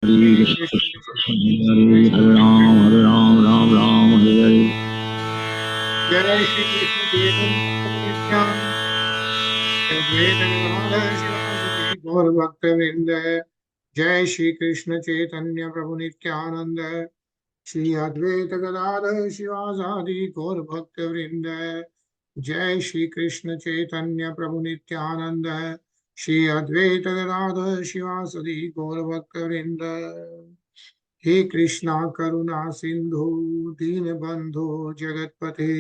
Hare Krishna, Hare Ram, Hare Ram, Ram Ram, Hare Hare. Jai Shri Krishna Chaitanya Advaita Gadadhara Shivasati Gaur Bhakta Vrinda. Jai Shri Krishna Chaitanya Prabhu Nityananda Shri Advaita Gadadhara Shivasati Gaur Bhakta Vrinda. Jai Shri Krishna Chaitanya Prabhu Nityananda Shri Advaita Gadadhara Shivasati Gaur Bhakta Vrinda. हे कृष्णा करुणा सिंधु दीनबंधु जगतपते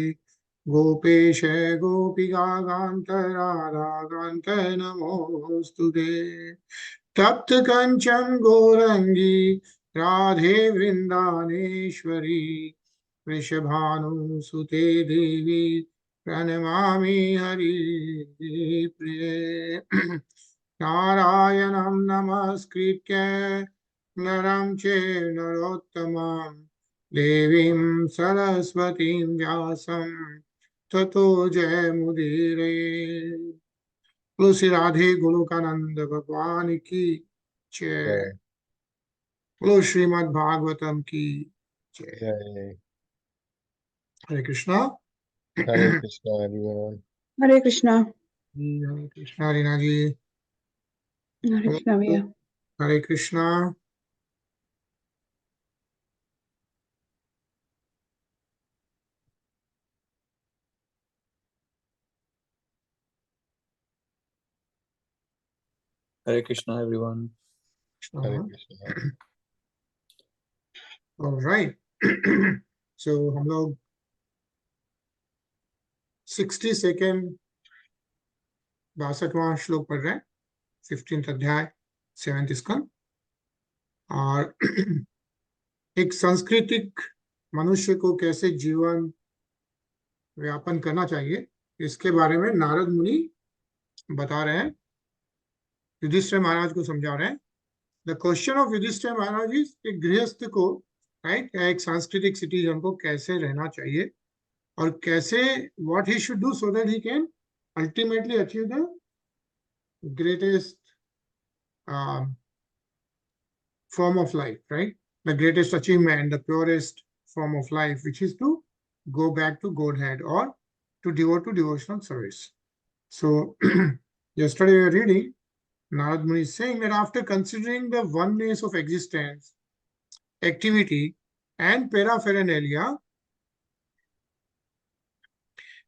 गोपेश गोपिकान्त राधाकान्त नमोस्तुते तप्त कंचन गौरंगी राधे वृंदानेश्वरी वृषभानुसुते देवी प्रणमामि हरिप्रिये नारायणं नमस्कृत्य नरं चैव नरोत्तमं देवीं सरस्वतीं व्यासं ततो जयमुदीरये। बोलो श्री राधे गोलोकानंद भगवान की जय। बोलो श्रीमद् भागवतम की जय। हरे कृष्णा। Hare Krishna, everyone. हरे कृष्णा। हरे कृष्णा रीना जी। हरे कृष्णा भैया। हरे Krishna. Hare Krishna, everyone. Hare Krishna. All right. So हम लोग 62nd 62वां श्लोक पढ़ रहे हैं, 15th अध्याय 7th स्कंद। और एक सांस्कृतिक मनुष्य को कैसे जीवन व्यापन करना चाहिए, इसके बारे में नारद मुनि बता रहे हैं, युधिष्ठिर महाराज को समझा रहे हैं। The question of Yudhishthir Maharaj is, एक गृहस्थ को, राइट, या एक सांस्कृतिक सिटीजन को कैसे रहना चाहिए और कैसे, what he should do so that he can ultimately achieve the greatest form of life, right? The greatest achievement, the purest form of life, which is to go back to Godhead or to devote to devotional service. So, yesterday we were reading, Narad Muni is saying that after considering the oneness of existence, activity, and paraphernalia,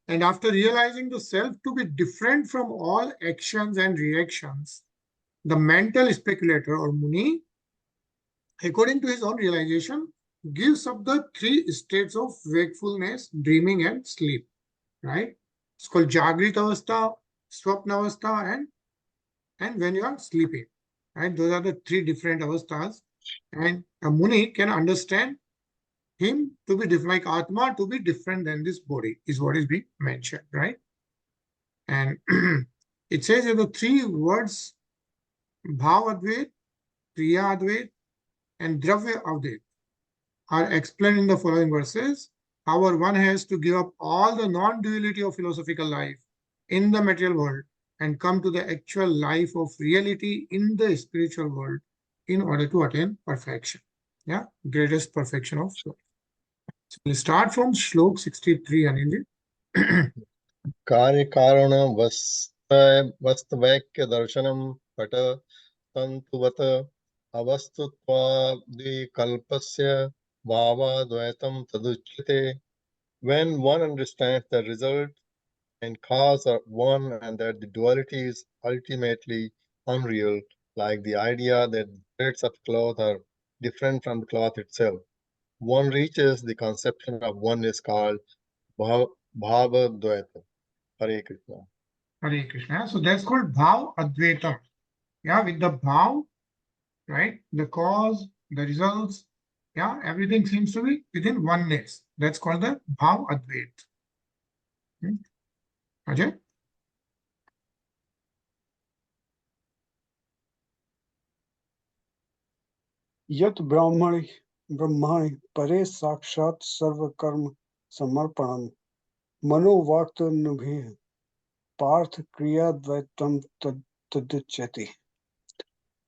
and after realizing the self to be different from all actions and reactions, the mental speculator or Muni, according to his own realization, gives up the three states of wakefulness, dreaming, and sleep. Right? It's called Jagrit Avastha, Swapna Avastha, and when you are sleeping. Right? Those are the three different avasthas. And a Muni can understand him to be different, like Atma to be different than this body, is what is being mentioned. Right? And it says that the three words, Bhav Advait, Kriya Advait, and Dravya Advait, are explained in the following verses. However, one has to give up all the non-duality of philosophical life in the material world and come to the actual life of reality in the spiritual world in order to attain perfection. Yeah, greatest perfection of soul. So we'll start from Shlok 63, Anil. कार्य कारण वस्तवैक्य दर्शनम पट तंतुवत अवस्तुत्वादिकल्पस्य भावाद्वैतम तदुच्यते. When one understands the result and cause are one and that the duality is ultimately unreal, like the idea that threads of cloth are different from the cloth itself, one reaches the conception of oneness called Bhavadvaita. Hare Krishna. Hare Krishna. So that's called Bhav Advaitam. Yeah, with the Bhav, right? The cause, the results, yeah, everything seems to be within oneness. That's called the Bhav Advait. Ajay? यत ब्रह्मणि परे साक्षात सर्व कर्म समर्पणम मनोवाक्तनुभिः Partha क्रियाद्वैतम तदुच्यते.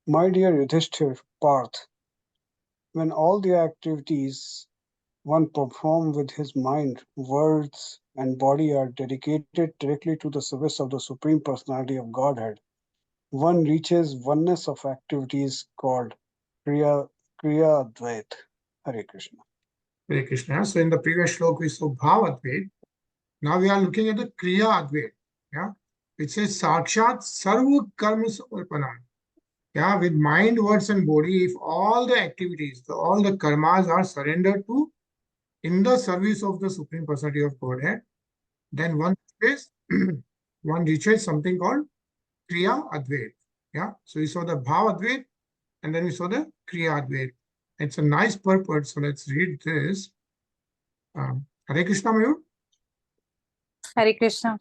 My dear Yudhishthir, Parth, when all the activities one perform with his mind, words, and body are dedicated directly to the service of the Supreme Personality of Godhead, one reaches oneness of activities called Kriya Advait. Hare Krishna. Hare Krishna. So in the previous shloka we saw Bhav Advait. Now we are looking at the Kriya Advait. Yeah, it says Sakshat Sarva Karma Samarpanam. Yeah, with mind, words, and body, if all the activities, all the karmas are surrendered to in the service of the Supreme Personality of Godhead, then one reaches something called Kriya Advait. Yeah, so we saw the Bhav Advait and then we saw the Kriya Advait. It's a nice purport. So let's read this. Hare Krishna, Mayur. Hare Krishna.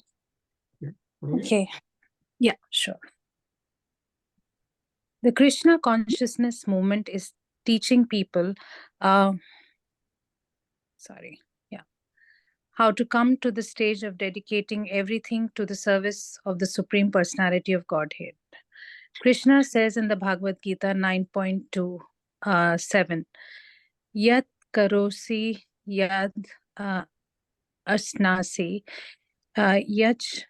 Yeah. Okay. Yeah, sure. The Krishna consciousness movement is teaching people, how to come to the stage of dedicating everything to the service of the Supreme Personality of Godhead. Krishna says in the Bhagavad Gita 9.2.7, Yat karosi yad asnasi yach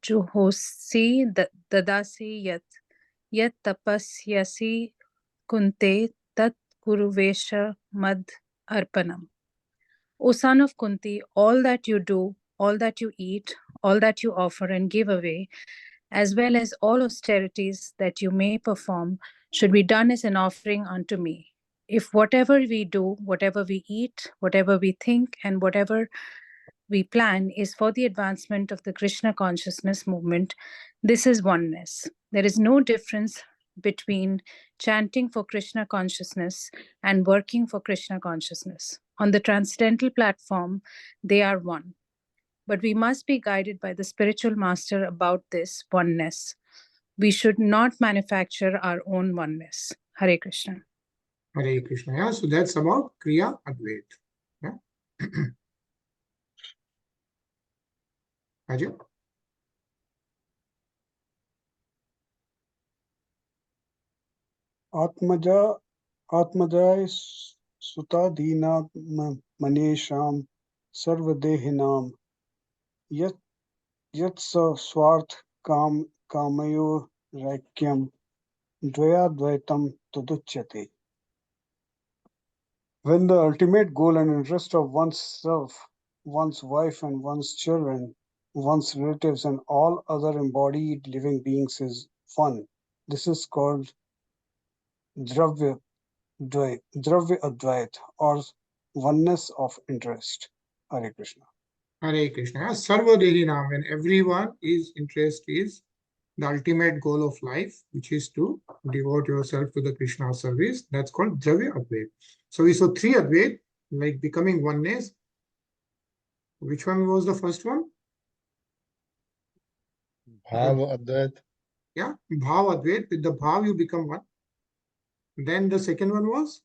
juhosi dadasi yat tapasyasi kunte tat kuruvesha mad arpanam. O son of Kunti, all that you do, all that you eat, all that you offer and give away, as well as all austerities that you may perform, should be done as an offering unto me. If whatever we do, whatever we eat, whatever we think, and whatever we plan is for the advancement of the Krishna consciousness movement, this is oneness. There is no difference between chanting for Krishna consciousness and working for Krishna consciousness. On the transcendental platform, they are one. But we must be guided by the spiritual master about this oneness. We should not manufacture our own oneness. Hare Krishna. Hare Krishna. Yeah, so that's about Kriya Advait. Yeah. Ajay. Atmajay Sutadina Manesham Sarvadehinam Yat Swarth Kamayo Rakyam Dvayadvaitam Taduchyate. When the ultimate goal and interest of oneself, one's wife and one's children, one's relatives and all other embodied living beings is one, this is called Dravya Advait or oneness of interest. Hare Krishna. Hare Krishna. Sarvadehi Nam, when everyone is interest is the ultimate goal of life, which is to devote yourself to the Krishna service. That's called Dravya Advait. So we saw three Advait, like becoming oneness. Which one was the first one? Bhava Advait. Yeah, Bhav Advait. With the Bhav, you become one. Then the second one was?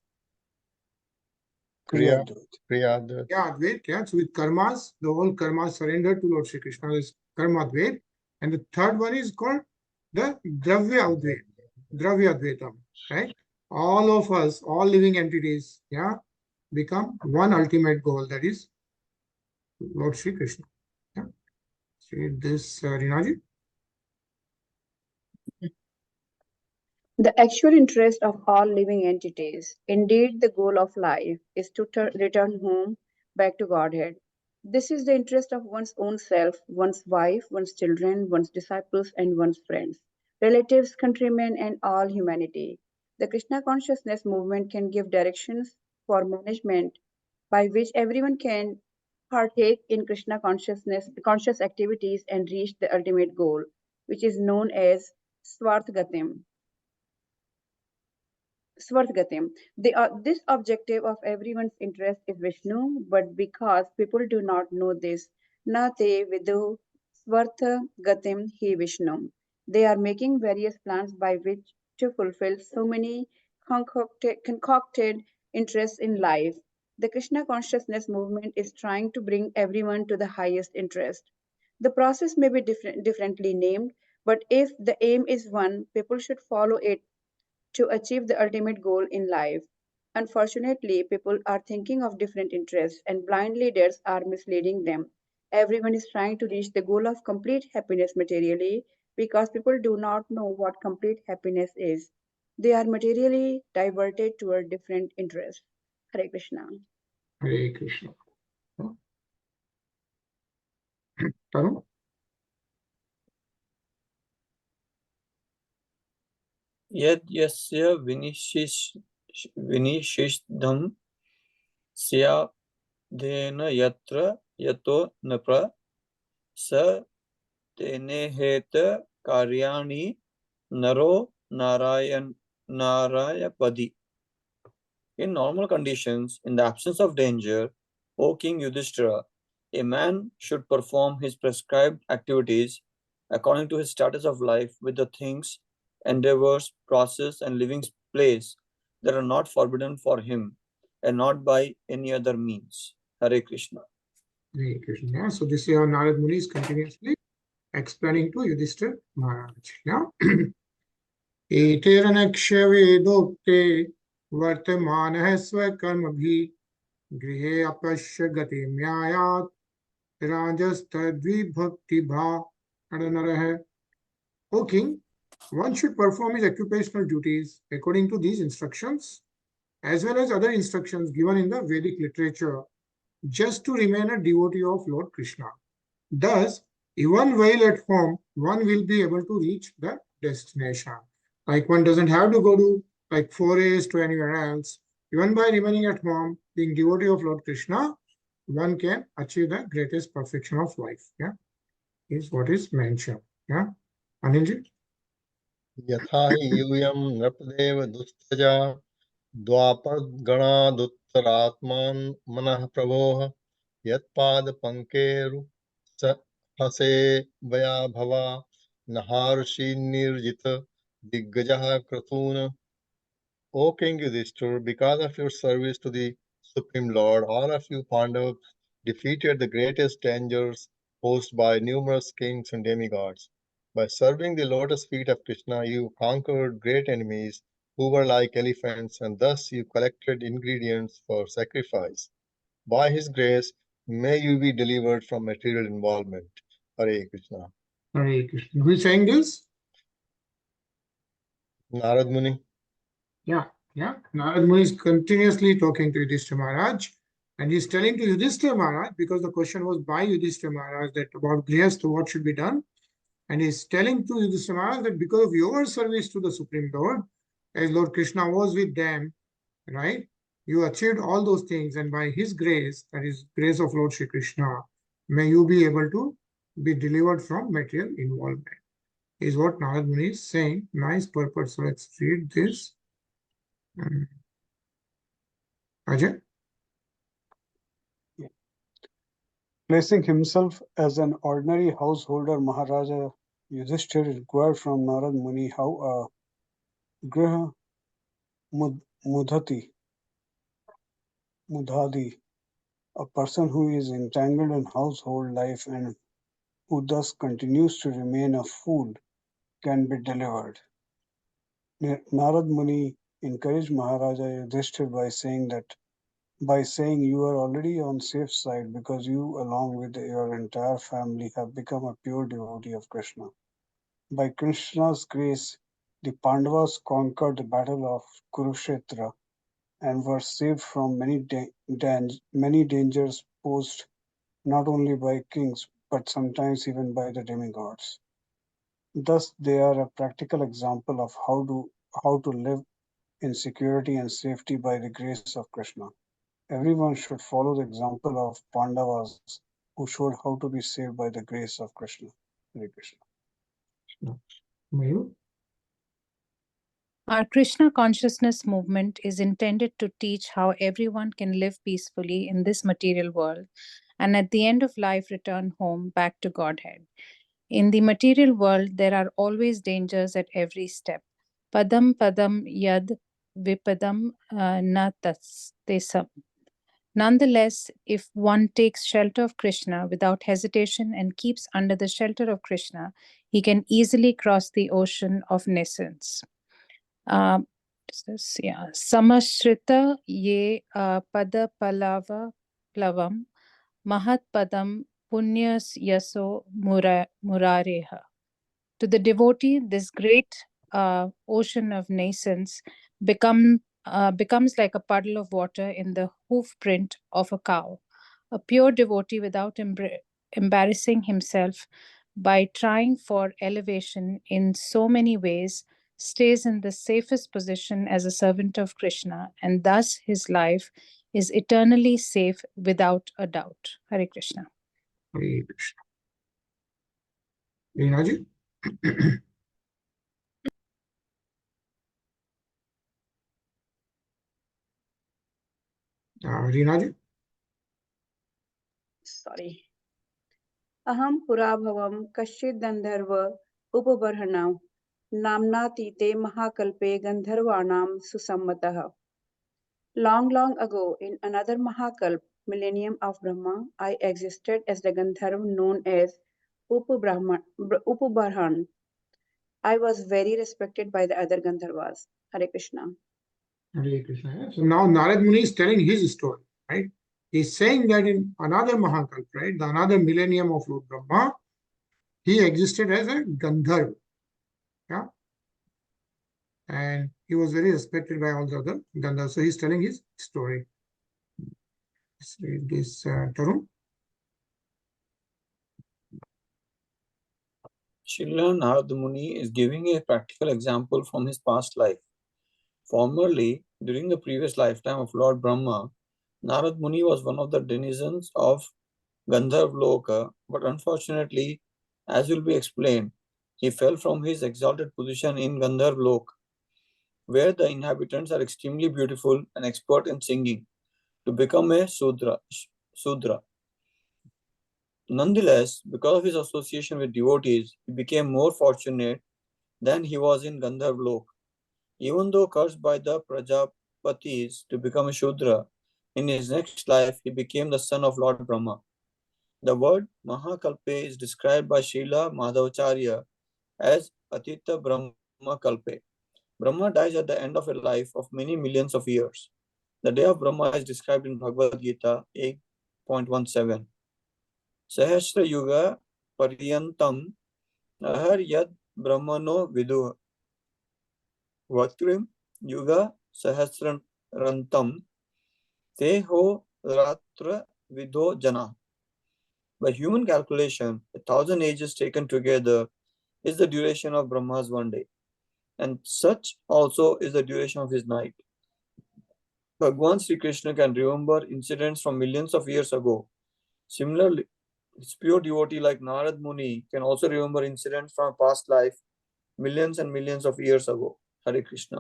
Kriya Advait. Yeah, Advait. Yeah, so with karmas, the whole karma surrendered to Lord Shri Krishna is Karma Advait. And the third one is called the Dravya Advait. Dravya Advaitam, right? All of us, all living entities, yeah, become one ultimate goal, that is Lord Shri Krishna. Yeah. Read this, Rinaji. The actual interest of all living entities, indeed the goal of life, is to return home back to Godhead. This is the interest of one's own self, one's wife, one's children, one's disciples, and one's friends, relatives, countrymen, and all humanity. The Krishna consciousness movement can give directions for management by which everyone can partake in Krishna conscious activities and reach the ultimate goal, which is known as Swarthgatim. Swarthgatim. This objective of everyone's interest is Vishnu, but because people do not know this, na te vidu Swarthgatim hi Vishnu. They are making various plans by which to fulfill so many concocted interests in life. The Krishna consciousness movement is trying to bring everyone to the highest interest. The process may be differently named, but if the aim is one, people should follow it to achieve the ultimate goal in life. Unfortunately, people are thinking of different interests and blind leaders are misleading them. Everyone is trying to reach the goal of complete happiness materially because people do not know what complete happiness is. They are materially diverted toward different interests. Hare Krishna. Hare Krishna. Tarun? यद् यस्य विनिशिष्टं स्यादेन यत्र यतो नृप स तेनेहेत कार्याणि नरो नारायपदि. In normal conditions, in the absence of danger, O King Yudhishthira, a man should perform his prescribed activities according to his status of life with the things, endeavors, process, and living place that are not forbidden for him and not by any other means. Hare Krishna. Hare Krishna. So this is how Narad Muni is continuously explaining to Yudhishthira Maharaj. Yeah. एतेरनक्ष्य वेदोक्ते वर्तमानः स्वकर्मभिः गृहे अपश्य गतिम्यायात् राजस्तद्विभक्तिभा. O king, one should perform his occupational duties according to these instructions as well as other instructions given in the Vedic literature just to remain a devotee of Lord Krishna. Thus, even while at home, one will be able to reach the destination. Like one doesn't have to go to like forays to anywhere else. Even by remaining at home, being devotee of Lord Krishna, one can achieve the greatest perfection of life. Yeah, is what is mentioned. Yeah, Anilji. यथा हि यूयं नृपदेव दुस्तजा द्वापरगणादुत्तरात्मान् मनः प्रभोः यत्पादपङ्केरु हसे वया भवा नहार्षि निर्जित दिग्गजः क्रतून्. O King Yudhishthir, because of your service to the Supreme Lord, all of you Pandavas defeated the greatest dangers posed by numerous kings and demigods. By serving the lotus feet of Krishna, you conquered great enemies who were like elephants, and thus you collected ingredients for sacrifice. By His grace, may you be delivered from material involvement. Hare Krishna. Hare Krishna. Who is saying this? Narad Muni. Yeah. Narad Muni is continuously talking to Yudhishthira Maharaj, and he's telling to Yudhishthira Maharaj, because the question was by Yudhishthira Maharaj that about Grihastha, what should be done. And he's telling to Yudhishthira Maharaj that because of your service to the Supreme Lord, as Lord Krishna was with them, right? You achieved all those things, and by his grace, that is grace of Lord Shri Krishna, may you be able to be delivered from material involvement. Is what Narad Muni is saying. Nice purpose. So let's read this. Ajay? Placing himself as an ordinary householder, Maharaja Yudhishthira inquired from Narad Muni how a Griha Mudhati, a person who is entangled in household life and who thus continues to remain a fool, can be delivered. Narad Muni encouraged Maharaja Yudhishthira by saying you are already on safe side because you, along with your entire family, have become a pure devotee of Krishna. By Krishna's grace, the Pandavas conquered the battle of Kurukshetra and were saved from many dangers posed not only by kings but sometimes even by the demigods. Thus, they are a practical example of how to live in security and safety by the grace of Krishna. Everyone should follow the example of Pandavas who showed how to be saved by the grace of Krishna. Hare Krishna. Mayur? Our Krishna consciousness movement is intended to teach how everyone can live peacefully in this material world and at the end of life return home back to Godhead. In the material world, there are always dangers at every step. Padam padam yad vipadam na tesam. Nonetheless, if one takes shelter of Krishna without hesitation and keeps under the shelter of Krishna, he can easily cross the ocean of nescience. this? Yeah. Samashrita ye pada plavam mahat padam punyas yaso murareha. To the devotee, this great ocean of nascence becomes like a puddle of water in the hoof print of a cow. A pure devotee, without embarrassing himself by trying for elevation in so many ways, stays in the safest position as a servant of Krishna, and thus his life is eternally safe without a doubt. Hare Krishna. Hare Krishna. Reenaji? Reenaji? Sorry. Aham purabhavam kashchid gandharva upabarhanam namnatite mahakalpe gandharvanam susammatah. Long, long ago, in another Mahakalp, millennium of Brahma, I existed as the Gandharva known as Upabarhan. I was very respected by the other Gandharvas. Hare Krishna. Hare Krishna. So now Narad Muni is telling his story, right? He's saying that in another Mahakalpa, right, the another millennium of Lord Brahma, he existed as a Gandharva. Yeah. And he was very respected by all the other Gandharvas. So he's telling his story. Let's read this, Tarun. Srila Narad Muni is giving a practical example from his past life. Formerly, during the previous lifetime of Lord Brahma, Narad Muni was one of the denizens of Gandharv Loka, but unfortunately, as will be explained, he fell from his exalted position in Gandharv Lok, where the inhabitants are extremely beautiful and expert in singing, to become a Sudra. Nonetheless, because of his association with devotees, he became more fortunate than he was in Gandharv Lok. Even though cursed by the Prajapatis to become a Shudra, in his next life he became the son of Lord Brahma. The word Mahakalpe is described by Srila Madhavacharya as Atita Brahma Kalpe. Brahma dies at the end of a life of many millions of years. The day of Brahma is described in Bhagavad Gita 8.17. Sahasra Yuga Paryantam Ahar Yad Brahmano Vidu Vatrim Yuga Sahasrantam Teho Ratra Vido Jana. By human calculation, 1,000 ages taken together is the duration of Brahma's one day, and such also is the duration of his night. Bhagwan Sri Krishna can remember incidents from millions of years ago. Similarly, his pure devotee like Narad Muni can also remember incidents from a past life millions and millions of years ago. Hare Krishna.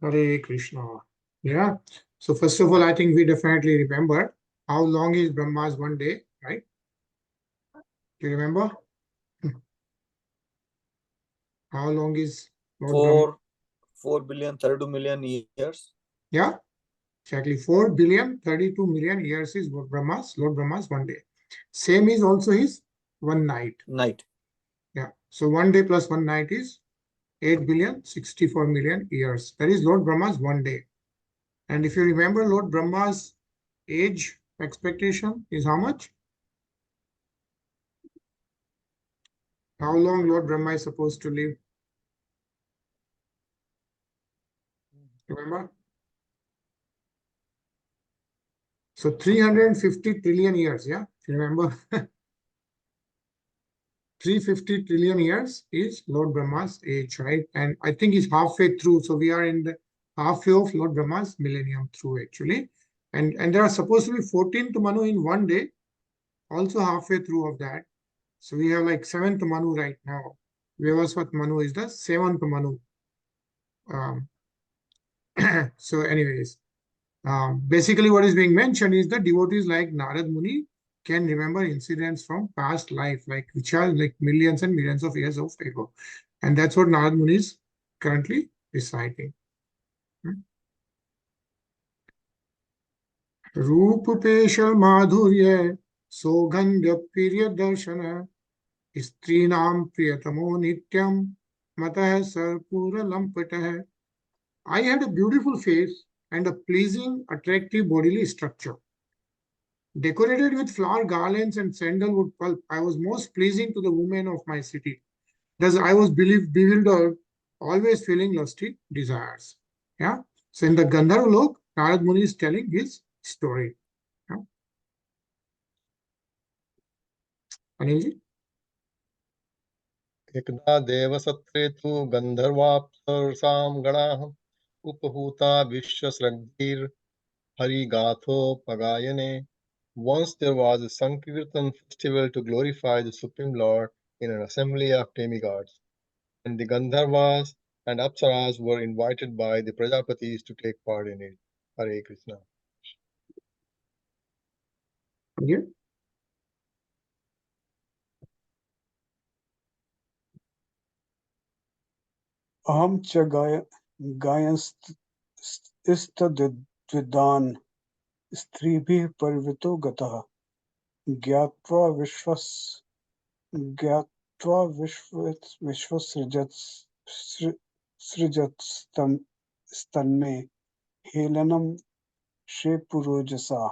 Hare Krishna. Yeah. So first of all, I think we definitely remember how long is Brahma's one day, right? Do you remember? How long is Lord Brahma? 4 billion 32 million years. Yeah, exactly. 4 billion 32 million years is Lord Brahma's one day. Same is also his one night. Yeah. So 1 day plus 1 night is 8 billion 64 million years. That is Lord Brahma's one day. And if you remember, Lord Brahma's age expectation is how much? How long Lord Brahma is supposed to live? Remember? So 350 trillion years, yeah? If you remember, 350 trillion years is Lord Brahma's age, right? And I think it's halfway through. So we are in the halfway of Lord Brahma's millennium through, actually. And there are supposed to be 14th Manu in one day, also halfway through of that. So we have like 7th Manu right now. Vyavasvat Manu is the 7th Manu. So anyways, basically what is being mentioned is that devotees like Narad Muni can remember incidents from past life, like which are like millions and millions of years of ago. And that's what Narad Muni is currently reciting. Roop Peshal Madhurya Sogandhya Pirya Darshana Strinam Priyatamo Nityam Matah Sarpura Lampatah. I had a beautiful face and a pleasing, attractive bodily structure. Decorated with flower garlands and sandalwood pulp, I was most pleasing to the women of my city. Thus, I was bewildered, always feeling lusty desires. Yeah. So, in the Gandharva Lok, Narad Muni is telling his story. Yeah. Anilji? एकदा देवसत्रे तु गन्धर्वाप्सरसां गणाः उपहूता विश्वश्रद्धीर् हरिगाथोपगायने. Once there was a Sankirtan festival to glorify the Supreme Lord in an assembly of demigods, and the Gandharvas and Apsaras were invited by the Prajapatis to take part in it. Hare Krishna. Yeah. Aham cha gayanstistadvidan stribhi parvito gataha gyatva vishvasrijats stanme helanam shepurojasa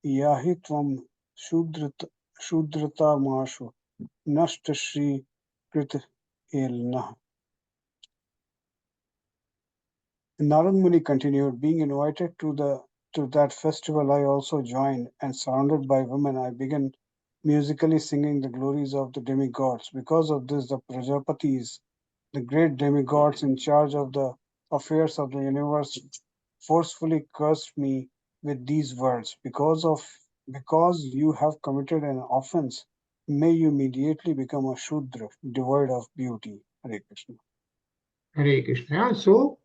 yahi tvam shudratamashu nashtashri krit helnah. Narad Muni continued, being invited to that festival, I also joined, and surrounded by women, I began musically singing the glories of the demigods. Because of this, the Prajapatis, the great demigods in charge of the affairs of the universe, forcefully cursed me with these words: because you have committed an offense, may you immediately become a Shudra, devoid of beauty. Hare Krishna. Hare Krishna. Yeah. So,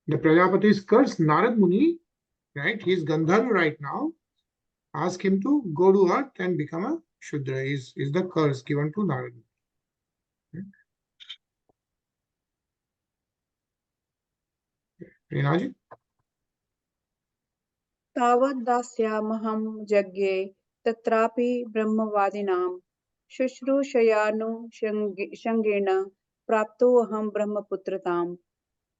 the Prajapatis curse Narad Muni, right? He's Gandharva right now. Ask him to go to earth and become a Shudra. Is the curse given to Narad Muni. Rinaji? तावद्दास्यामहं यज्ञे तत्रापि ब्रह्मवादिनां शुश्रूषयानुषङ्गेन प्राप्तोऽहं ब्रह्मपुत्रताम्.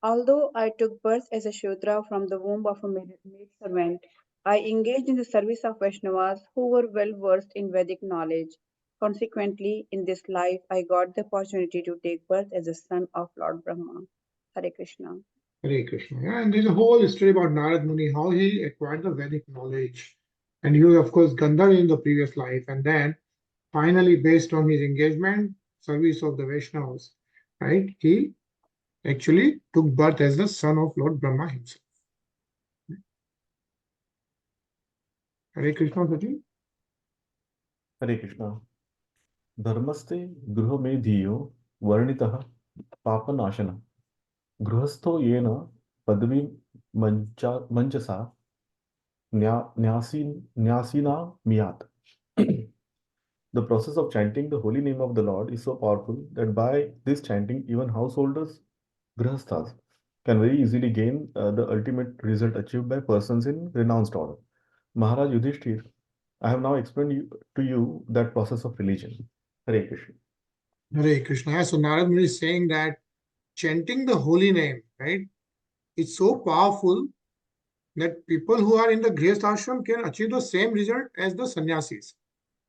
Although I took birth as a Shudra from the womb of a maidservant, I engaged in the service of Vaishnavas who were well versed in Vedic knowledge. Consequently, in this life, I got the opportunity to take birth as a son of Lord Brahma. Hare Krishna. Hare Krishna. Yeah, and there's a whole story about Narad Muni, how he acquired the Vedic knowledge. And he was, of course, Gandharva in the previous life. And then finally, based on his engagement, service of the Vaishnavas, right, he actually took birth as the son of Lord Brahma himself. Hare Krishna, Sachin. हरे कृष्णा धर्मस्ते गृह में धियो वर्णितः पापनाशनः गृहस्थो येन पदवी मंचसा न्यासीना मियात. The process of chanting the holy name of the Lord is so powerful that by this chanting, even householders, grihasthas, can very easily gain the ultimate result achieved by persons in renounced order. Maharaj Yudhishthir, I have now explained to you that process of religion. Hare Krishna. Hare Krishna. So Narad Muni is saying that chanting the holy name, right, it's so powerful that people who are in the Grihastha ashram can achieve the same result as the sannyasis,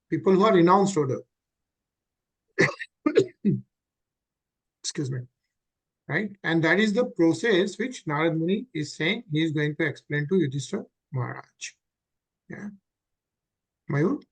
people who are renounced order. Excuse me. Right? And that is the process which Narad Muni is saying he is going to explain to Yudhishthira Maharaj. Yeah. Mayur?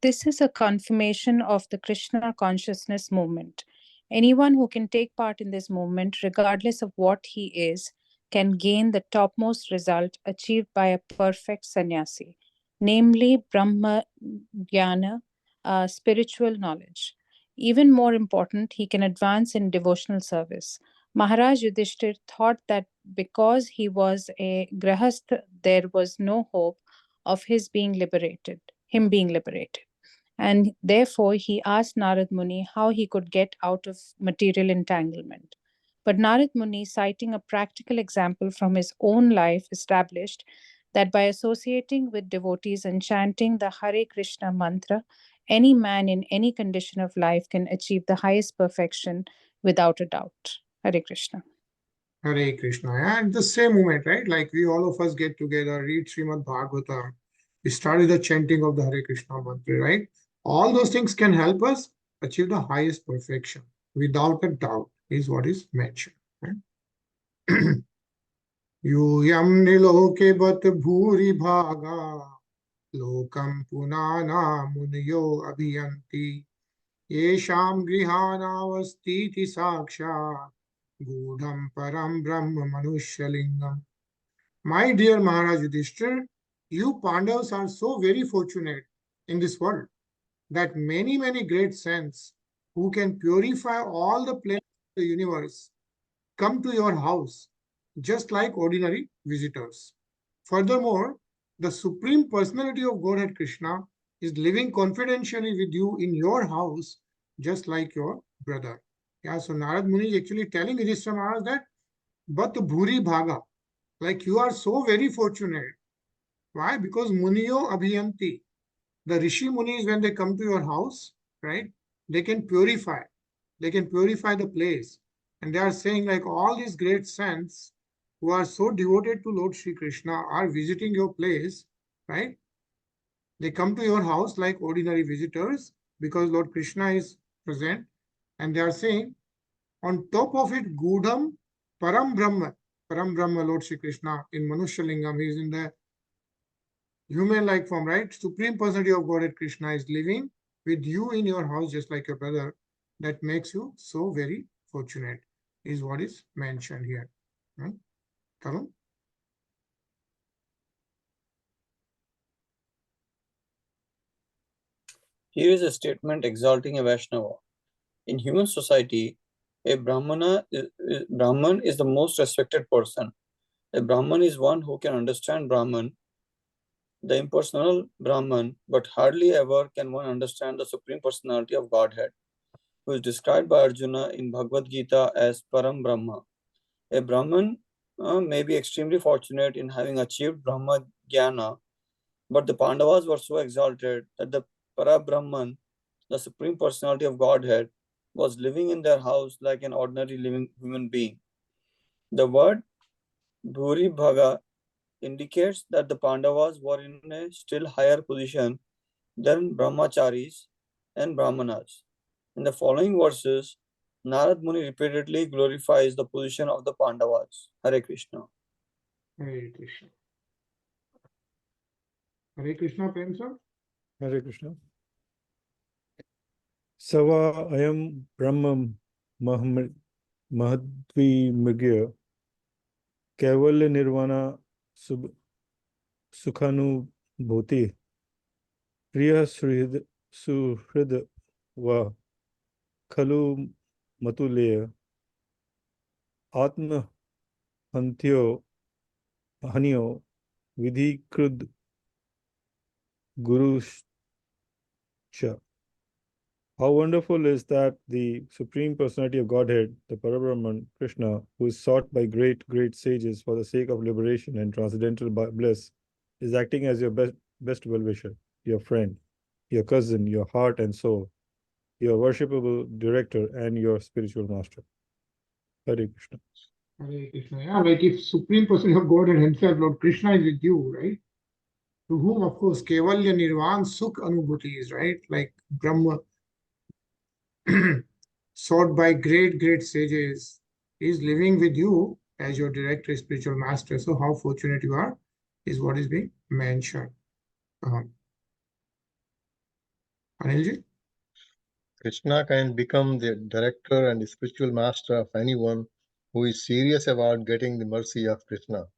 This is a confirmation of the Krishna consciousness movement. Anyone who can take part in this movement, regardless of what he is, can gain the topmost result achieved by a perfect sannyasi, namely Brahma Jnana, spiritual knowledge. Even more important, he can advance in devotional service. Maharaj Yudhishthir thought that because he was a grahasth, there was no hope of him being liberated. And therefore, he asked Narad Muni how he could get out of material entanglement. But Narad Muni, citing a practical example from his own life, established that by associating with devotees and chanting the Hare Krishna mantra, Any man in any condition of life can achieve the highest perfection without a doubt. Hare Krishna. Hare Krishna. And the same moment, right? Like we all of us get together, read Srimad Bhagavatam. We started the chanting of the Hare Krishna mantra, right? All those things can help us achieve the highest perfection without a doubt, is what is mentioned. Right? यूयं निलोके बत भूरि भागा लोकं पुनाना मुनयो अभियन्ति येषां गृहाणावस्थिति साक्षात् गूढ़ं परम ब्रह्म मनुष्यलिंगम. My dear Maharaj Yudhishthir, you Pandavas are so very fortunate in this world that many great saints who can purify all the planets of the universe come to your house just like ordinary visitors. Furthermore, the Supreme Personality of Godhead Krishna is living confidentially with you in your house just like your brother. Yeah, so Narad Muni is actually telling Yudhishthira Maharaj that, but Bhuri Bhaga, like you are so very fortunate. Why? Because Muniyo Abhiyanti, the Rishi Munis, when they come to your house, right, they can purify the place. And they are saying like all these great saints who are so devoted to Lord Sri Krishna are visiting your place, right? They come to your house like ordinary visitors because Lord Krishna is present. And they are saying, on top of it, Gudam Param Brahma, Lord Sri Krishna in Manushya Lingam, he is in the human-like form, right? Supreme Personality of Godhead Krishna is living with you in your house just like your brother. That makes you so very fortunate, is what is mentioned here. Right? Tarun? Here is a statement exalting a Vaishnava. In human society, a Brahman is the most respected person. A Brahman is one who can understand Brahman, the impersonal Brahman, but hardly ever can one understand the Supreme Personality of Godhead, who is described by Arjuna in Bhagavad Gita as Param Brahma. A Brahman may be extremely fortunate in having achieved Brahma Jnana, but the Pandavas were so exalted that the Parabrahman, the Supreme Personality of Godhead, was living in their house like an ordinary living human being. The word Bhuri Bhaga indicates that the Pandavas were in a still higher position than Brahmacharis and Brahmanas. In the following verses, Narad Muni repeatedly glorifies the position of the Pandavas. Hare Krishna. Hare Krishna. Hare Krishna, Prem sir. Hare Krishna. Sava ayam brahmam mahadvi mrgya kevalya nirvana sukhanubhuti priya suhrid va khalu matuleya atma hantyo vidhi krud guruscha. How wonderful is that the Supreme Personality of Godhead, the Parabrahman, Krishna, who is sought by great sages for the sake of liberation and transcendental bliss, is acting as your best well-wisher, your friend, your cousin, your heart and soul, your worshipable director, and your spiritual master. Hare Krishna. Hare Krishna. Yeah, like if Supreme Personality of Godhead himself, Lord Krishna is with you, right? To whom, of course, Kevalya Nirvan Sukh Anubhuti is, right? Like Brahma sought by great sages, is living with you as your director, spiritual master. So how fortunate you are is what is being mentioned. Anilji? Krishna can become the director and the spiritual master of anyone who is serious about getting the mercy of Krishna.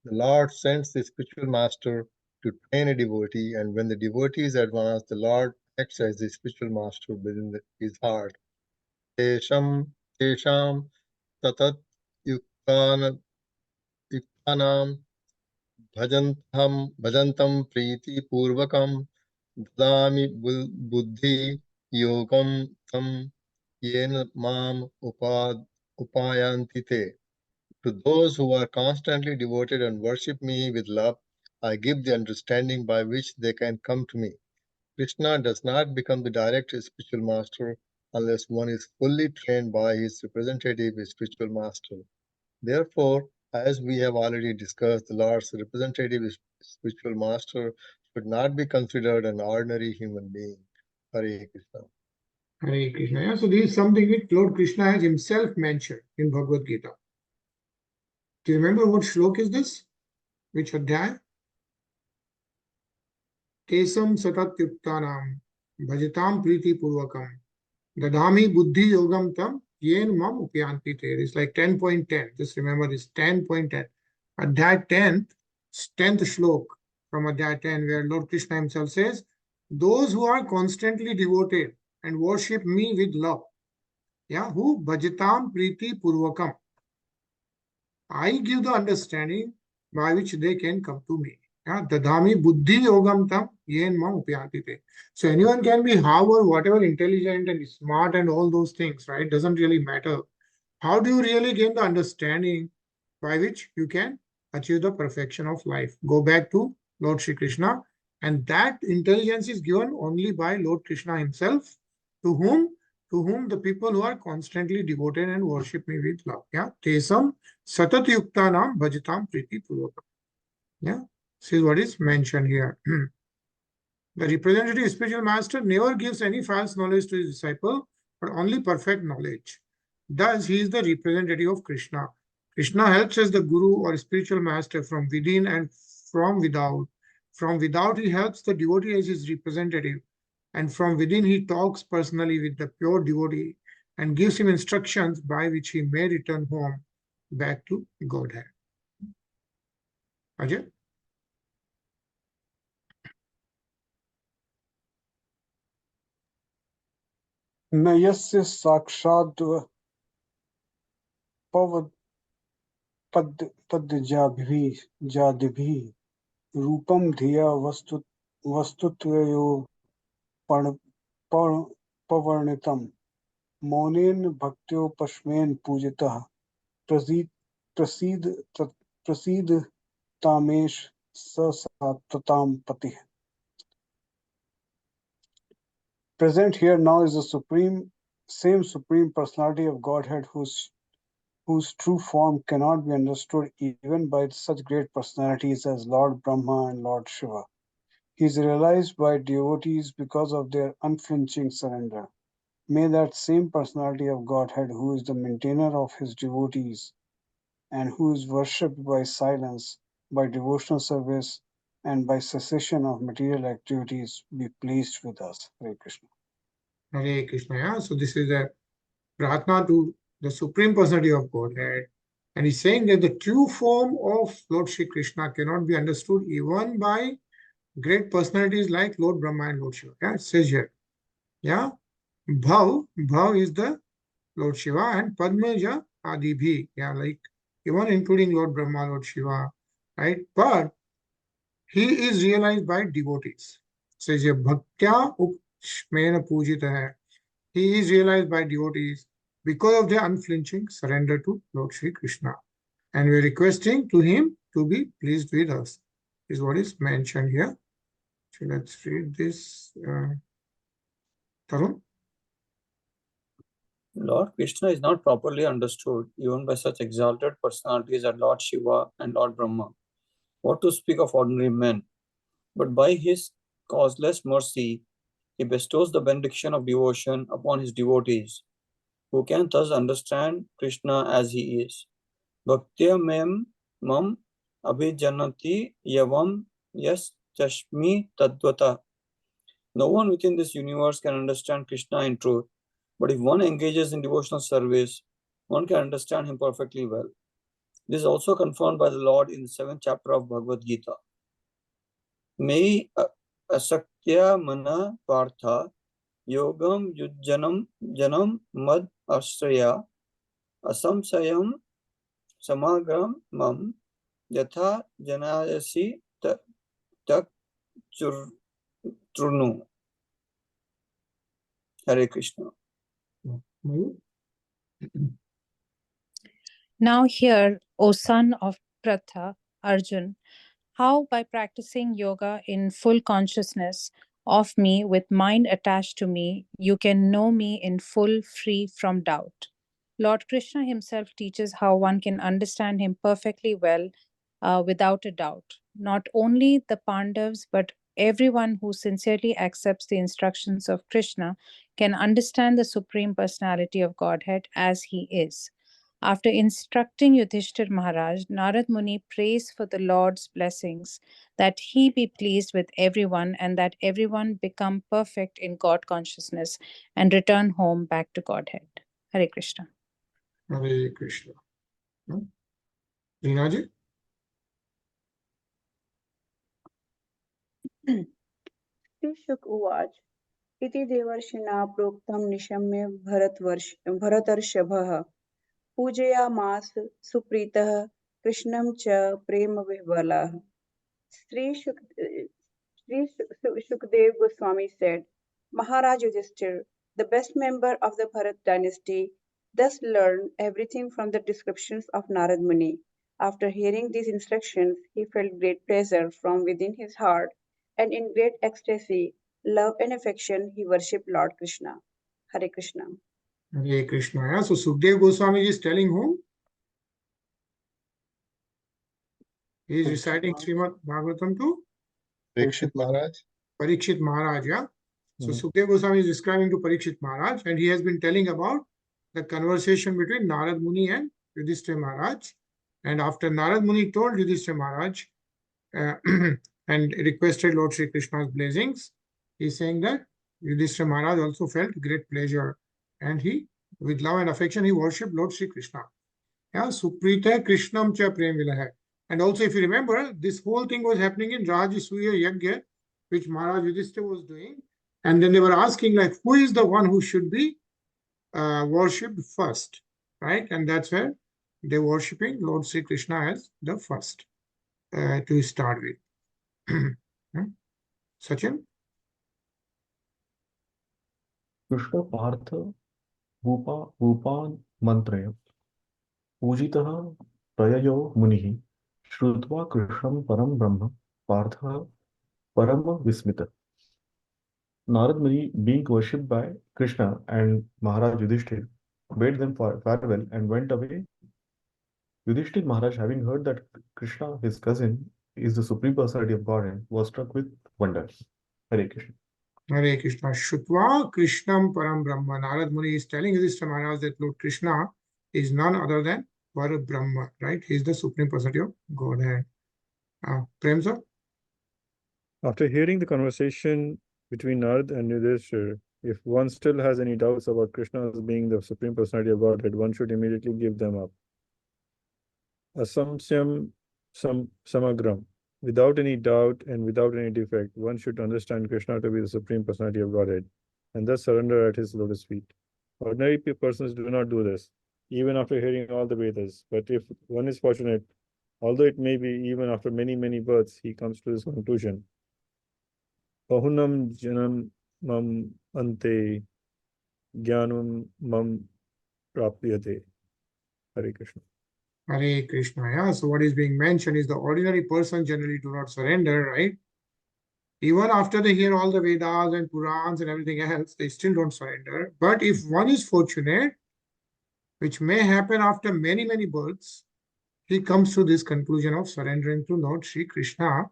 The Lord sends the spiritual master to train a devotee, and when the devotee is advanced, the Lord acts as the spiritual master within his heart. Tesham tatat yuktanam bhajantam priti purvakam dadami buddhi yogam tam yena mam upayanti te. To those who are constantly devoted and worship me with love, I give the understanding by which they can come to me. Krishna does not become the direct spiritual master unless one is fully trained by his representative spiritual master. Therefore, as we have already discussed, the Lord's representative spiritual master should not be considered an ordinary human being. Hare Krishna. Hare Krishna. Yeah, so this is something which Lord Krishna has himself mentioned in Bhagavad Gita. Do you remember what shlok is this? Which adhyay? Tesam satatyuktanam bhajatam priti purvakam dadami buddhi yogam tam yen mam upyanti te. It's like 10.10. Just remember this 10.10. Adhyay 10th shlok from Adhyay 10, where Lord Krishna himself says, those who are constantly devoted and worship me with love, yeah, who bhajatam priti purvakam, I give the understanding by which they can come to me. Yeah, dadami buddhi yogam tam yen mam upyanti te. So anyone can be however whatever intelligent and smart and all those things, right? Doesn't really matter. How do you really gain the understanding by which you can achieve the perfection of life? Go back to Lord Shri Krishna, and that intelligence is given only by Lord Krishna himself, to whom the people who are constantly devoted and worship me with love. Yeah, tesam satat yuktanam bhajatam priti purvakam. Yeah, this is what is mentioned here. The representative spiritual master never gives any false knowledge to his disciple, but only perfect knowledge. Thus, he is the representative of Krishna. Krishna helps as the guru or spiritual master from within and from without. From without, he helps the devotee as his representative, and from within, he talks personally with the pure devotee and gives him instructions by which he may return home back to Godhead. Ajay? न यस्य साक्षात् पद्यजादिभिः रूपं धिया वस्तुत्वयो पवर्णितं मौनेन भक्त्योपशमेन पूजितः प्रसीदतामेष स सात्वतां पतिः. Present here now is the same Supreme Personality of Godhead whose true form cannot be understood even by such great personalities as Lord Brahma and Lord Shiva. He is realized by devotees because of their unflinching surrender. May that same personality of Godhead, who is the maintainer of his devotees and who is worshipped by silence, by devotional service, and by cessation of material activities, be pleased with us. Hare Krishna. Hare Krishna. Yeah? So this is a Pratna to the Supreme Personality of Godhead. And he's saying that the true form of Lord Shri Krishna cannot be understood even by great personalities like Lord Brahma and Lord Shiva. Yeah, it says here. Yeah. Bhav is the Lord Shiva, and Padmaja Adibhi. Yeah, like even including Lord Brahma, Lord Shiva, right? But he is realized by devotees. It says here, Bhaktya Upshmena Pujita hai. He is realized by devotees because of their unflinching surrender to Lord Shri Krishna. And we are requesting to him to be pleased with us, is what is mentioned here. So let's read this. Tarun? Lord Krishna is not properly understood even by such exalted personalities as Lord Shiva and Lord Brahma. What to speak of ordinary men? But by his causeless mercy, he bestows the benediction of devotion upon his devotees, who can thus understand Krishna as he is. Bhaktya mam abhijanati yavam yas chashmi tadvata. No one within this universe can understand Krishna in truth, but if one engages in devotional service, one can understand him perfectly well. This is also confirmed by the Lord in the 7th chapter of Bhagavad Gita. Mei asakya mana partha yogam yujjanam janam mad ashraya asamsayam samagram mam yatha janayasi tak churnu. Hare Krishna. Now hear, O son of Pratha, Arjun, how by practicing yoga in full consciousness, of me with mind attached to me, you can know me in full, free from doubt. Lord Krishna himself teaches how one can understand him perfectly well without a doubt. Not only the Pandavas, but everyone who sincerely accepts the instructions of Krishna can understand the Supreme Personality of Godhead as he is. After instructing Yudhishthir Maharaj, Narad Muni prays for the Lord's blessings, that he be pleased with everyone and that everyone become perfect in God consciousness and return home back to Godhead. Hare Krishna. Hare Krishna. Rinaji? Sri Shuk Uvaj इति देवर्षिणा प्रोक्तं निशम्य भरतर्षभः पूजयामास सुप्रीतः कृष्णं च प्रेमविह्वलः. Sri Shukdev Goswami said, Maharaj Yudhishthir, the best member of the Bharat dynasty, thus learned everything from the descriptions of Narad Muni. After hearing these instructions, he felt great pleasure from within his heart, and in great ecstasy, love and affection, he worshipped Lord Krishna. Hare Krishna. Hare Krishna. Yeah? So Sukdev Goswami is telling whom? He is reciting Srimad Bhagavatam to Parikshit Maharaj. Parikshit Maharaj. Yeah? So Mhm. Sukdev Goswami is describing to Parikshit Maharaj, and he has been telling about the conversation between Narad Muni and Yudhishthira Maharaj. And after Narad Muni told Yudhishthira Maharaj and requested Lord Sri Krishna's blessings, he is saying that Yudhishthira Maharaj also felt great pleasure, and he, with love and affection, he worshipped Lord Sri Krishna. Yeah, Suprita Krishnam cha prem vilaha. And also, if you remember, this whole thing was happening in Rajasuya Yajna, which Maharaj Yudhishthira was doing. And then they were asking, like, who is the one who should be worshipped first, right? And that's where they're worshipping Lord Sri Krishna as the first to start with. Sachin? Krishna Partha Bhupan Mantraya Pujitah Prayayo Munihi Shrutva Krishnam Param Brahma Partha Parama Vismita. Narad Muni, being worshipped by Krishna and Maharaj Yudhishthir, bade them farewell and went away. Yudhishthir Maharaj, having heard that Krishna, his cousin, is the Supreme Personality of Godhead, was struck with wonder. Hare Krishna. Hare Krishna. Shutva Krishnam Param Brahma. Narad Muni is telling Yudhishthira Maharaj that Lord Krishna is none other than Par Brahma, right? He is the Supreme Personality of Godhead. Prem sir? After hearing the conversation between Narad and Yudhishthir, if one still has any doubts about Krishna as being the Supreme Personality of Godhead, one should immediately give them up. Asamsyam Samagram. Without any doubt and without any defect, one should understand Krishna to be the Supreme Personality of Godhead and thus surrender at his lotus feet. Ordinary persons do not do this, even after hearing all the Vedas. But if one is fortunate, although it may be even after many, many births, he comes to this conclusion. Bahunam janam mam ante jnanam mam prapyate. Hare Krishna. Hare Krishna. Yeah. So what is being mentioned is the ordinary person generally do not surrender, right? Even after they hear all the Vedas and Purans and everything else, they still don't surrender. But if one is fortunate, which may happen after many, many births, he comes to this conclusion of surrendering to Lord Sri Krishna.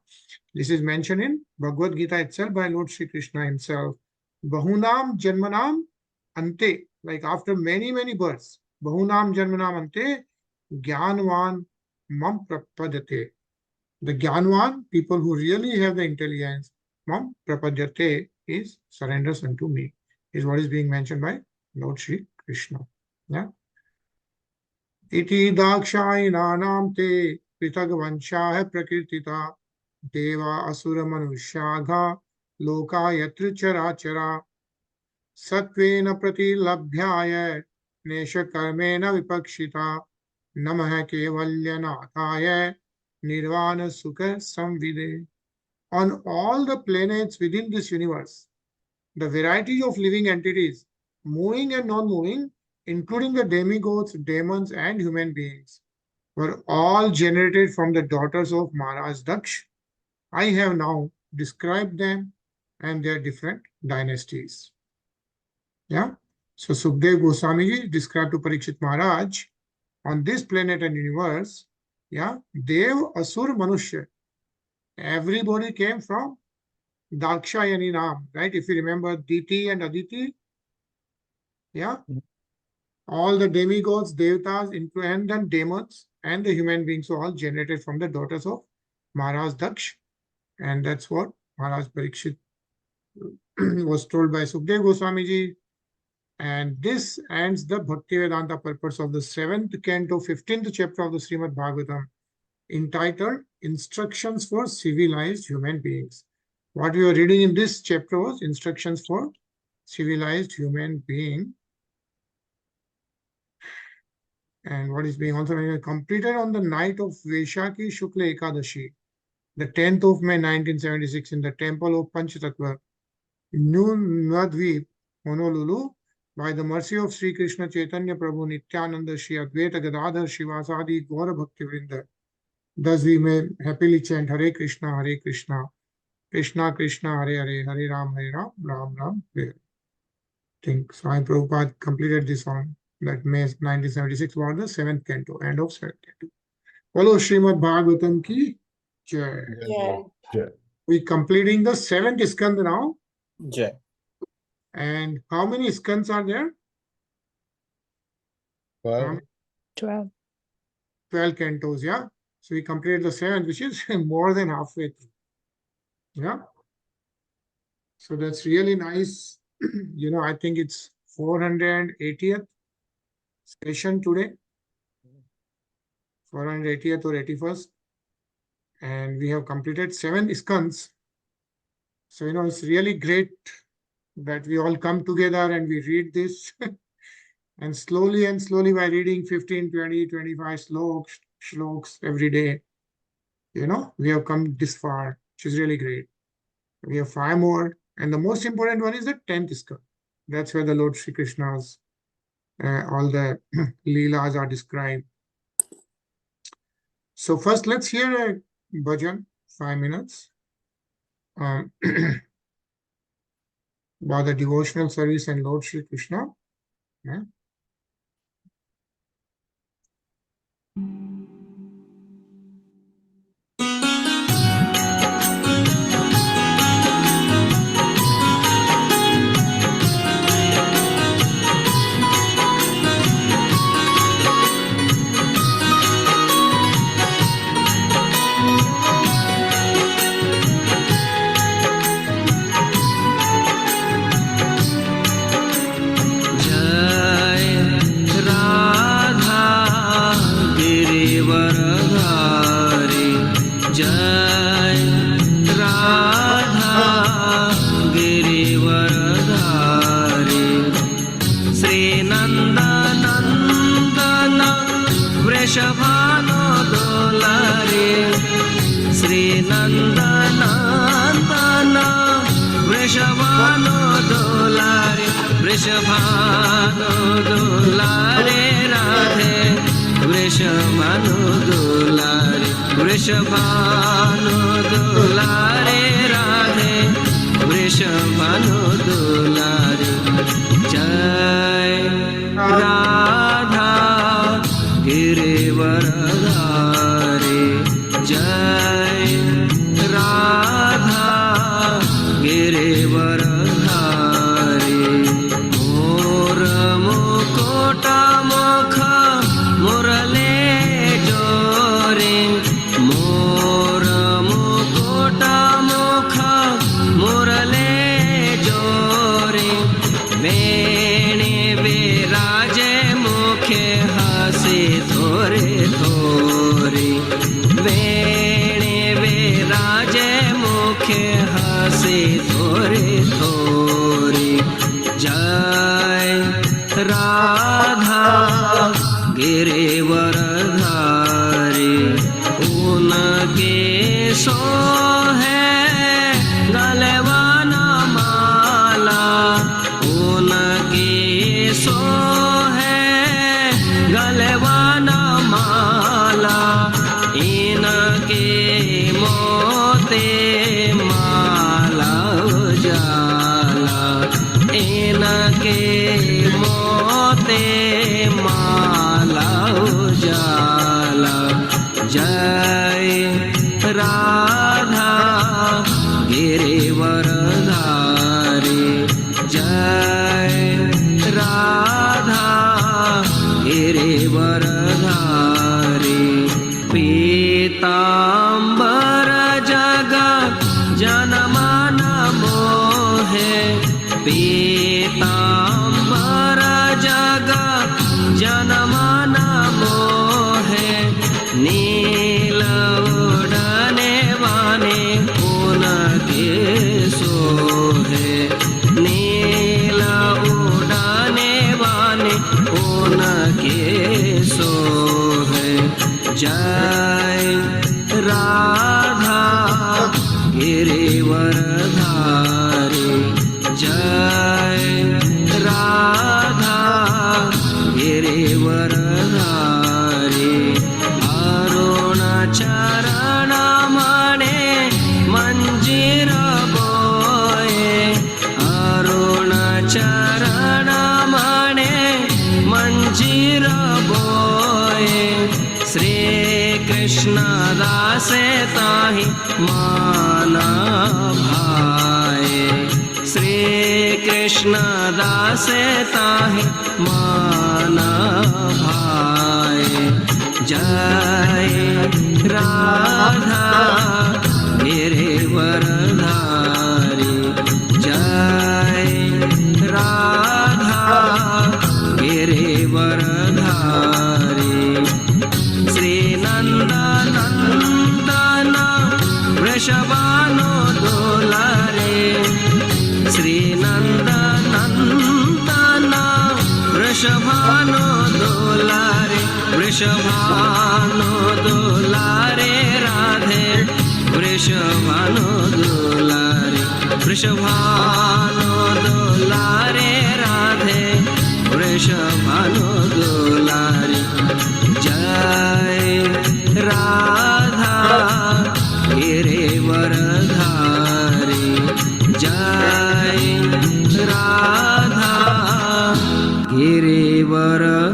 This is mentioned in Bhagavad Gita itself by Lord Sri Krishna himself. Bahunam Janmanam Ante, like after many, many births, Bahunam Janmanam Ante, Gyanvan Mam Prapadate. The Gyanvan, people who really have the intelligence, Mam Prapadate is surrenders unto me, is what is being mentioned by Lord Sri Krishna. Yeah. इति दाक्षायिणानां ते पृथग्वंशाः प्रकीर्तिता देवा असुर मनुष्याघा लोका यत्र चराचरा सत्वेन प्रतिलभ्याय नेशकर्मेण विपक्षिता नमः केवल्यनाथाय निर्वाण सुख संविदे. On all the planets within this universe, the variety of living entities, moving and non-moving, including the demigods, demons, and human beings, were all generated from the daughters of Maharaj Daksh. I have now described them and their different dynasties. Yeah. So Sukdev Goswami ji described to Parikshit Maharaj, on this planet and universe, yeah, Dev, Asur, Manushya, everybody came from Dakshayani Nam, right? If you remember Diti and Aditi, yeah, all the demigods, devatas, and then demons, and the human beings were all generated from the daughters of Maharaj Daksh, and that's what Maharaj Parikshit was told by Sukdev Goswami ji. And this ends the Bhaktivedanta purpose of the 7th canto, 15th chapter of the Srimad Bhagavatam, entitled Instructions for Civilized Human Beings. What we were reading in this chapter was Instructions for Civilized Human Being. And what is being also completed on the night of Vaishakhi Shukla Ekadashi, the 10th of May 1976, in the temple of Panchatattva, New Nwadvip, Honolulu, by the mercy of Sri Krishna Chaitanya Prabhu Nityananda Shri Advaita Gadadhar Shivasadi Gaura Bhakti Vrinda. Thus we may happily chant Hare Krishna, Krishna Krishna, Hare Hare, Hare Ram, Ram Ram, Hare. Think Swami Prabhupada completed this on that May 1976 was the 7th canto, end of 7th canto. Follow Srimad Bhagavatam ki Jai. Jai. We completing the 7th skanda now. Jai. And how many skans are there? 12. 12. 12 cantos, yeah. So we completed the 7th, which is more than halfway through. Yeah. So that's really nice. You know, I think it's 480th session today. 480th or 81st. And we have completed 7 skans. So, you know, it's really great that we all come together and we read this. And slowly by reading 15, 20, 25 shloks every day, you know, we have come this far, which is really great. We have 5 more. And the most important one is the 10th skanda. That's where the Lord Sri Krishna's, all the Leelas are described. So first, let's hear a bhajan, 5 minutes, about the devotional service and Lord Sri Krishna. Yeah. माला के मोते माला उजाला जय राधा गिरिवरधारी जय राधा गिरिवरधारी पीताम्बर जग जनमन मोहे पीताम्बर जग जनमन मोहे नील उड़ने वाने पुन के सोहे नील उड़ने वाने पुन के सोहे जय राधा गिरिवरधारी जय राधा गिरिवरधारी अरुण चरण मणे मंजीर बोए अरुण चरण मणे मंजीर बोए श्री कृष्ण दासे ताहि माना भाए श्री कृष्ण दासे ताहि माना भाए जय राधा गिरिवरधारी जय राधा गिरिवरधारी श्री नंदनंदन वृषभानो दुलारे श्री नंदनंदन वृषभानो दुलारे वृषभानो दुलारे राधे वृषभानो दुलारे वृषभानो दुलारे राधे वृषभानो दुलारे जय राधा गिरिवरधारी जय Radha Girivardhari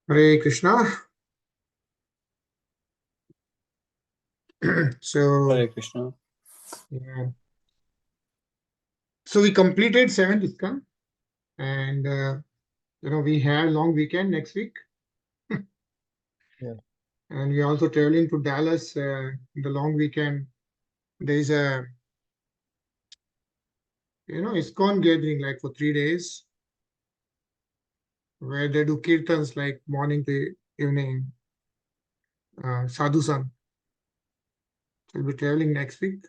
Hare Krishna. So, Hare Krishna. yeah. So we completed 7th ISKCON, and we have long weekend next week. Yeah. And we are also traveling to Dallas in the long weekend. There is a ISKCON gathering like for 3 days, where they do kirtans like morning to evening. Sadhu Sang. We'll be traveling next week.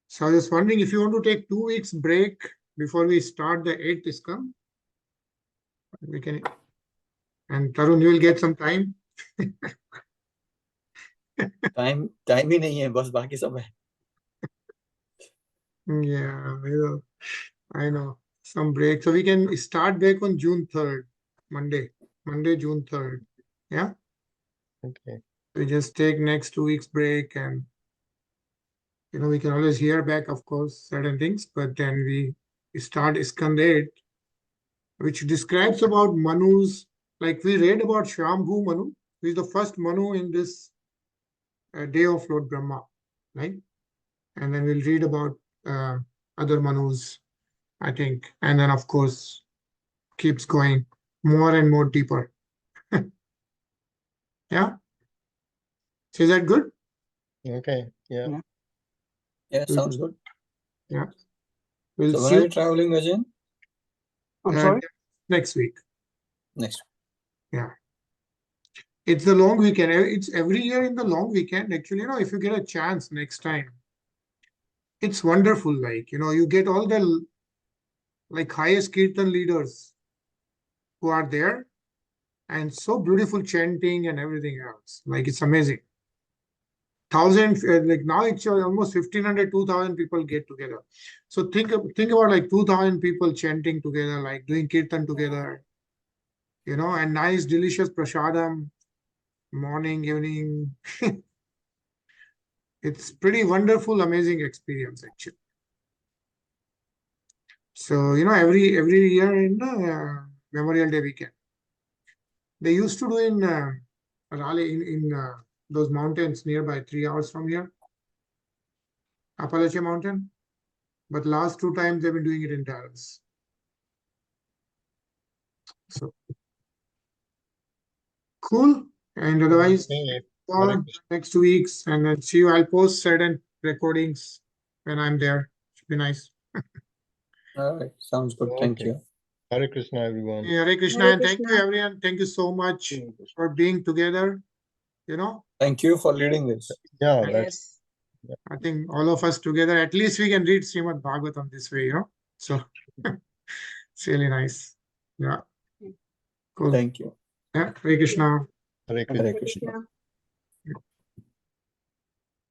So I was wondering if you want to take 2 weeks break before we start the 8th ISKCON, we can. And Tarun, you will get some time. Time ही नहीं है, बस बाकी सब है. Yeah, I know. Some break. So we can start back on June 3rd, Monday, June 3rd. Yeah. Okay. We just take next 2 weeks break, and we can always hear back, of course, certain things, but then we start ISKCON 8, which describes about Manus. Like we read about Shambhu Manu, who is the first Manu in this day of Lord Brahma, right? And then we'll read about other Manus, I think, and then of course keeps going more and more deeper. Yeah. So is that good? Okay. Yeah. Yeah, sounds good. Yeah. We'll So when see are you traveling, Ajay? I'm sorry? next week. Next. Yeah. It's the long weekend. It's every year in the long weekend. Actually, if you get a chance next time, it's wonderful. Like, you get all the highest kirtan leaders who are there, and so beautiful chanting and everything else. Like, it's amazing. 1,000, like now it's almost 1,500, 2,000 people get together. So think about like 2,000 people chanting together, like doing kirtan together, and nice, delicious prasadam. morning, evening. It's pretty wonderful, amazing experience actually. So, every year in Memorial Day weekend, they used to do in Raleigh, in those mountains nearby, 3 hours from here, Appalachia Mountain. But last 2 times they've been doing it in Dallas. So cool. And otherwise, Okay. for Hare next 2 weeks, and then see you. I'll post certain recordings when I'm there. Should be nice. All right, sounds good. Thank Okay. you. Hare Krishna, everyone. Hare Krishna, Hare and thank you, Krishna. everyone. Thank you so much for being together. Thank you for leading this. Yeah, that's Yes. I think all of us together, at least we can read Srimad Bhagavatam this way, So it's really nice. Yeah. Cool. Thank you. Yeah. Hare Krishna. Hare Krishna. Hare Hare Krishna. Krishna.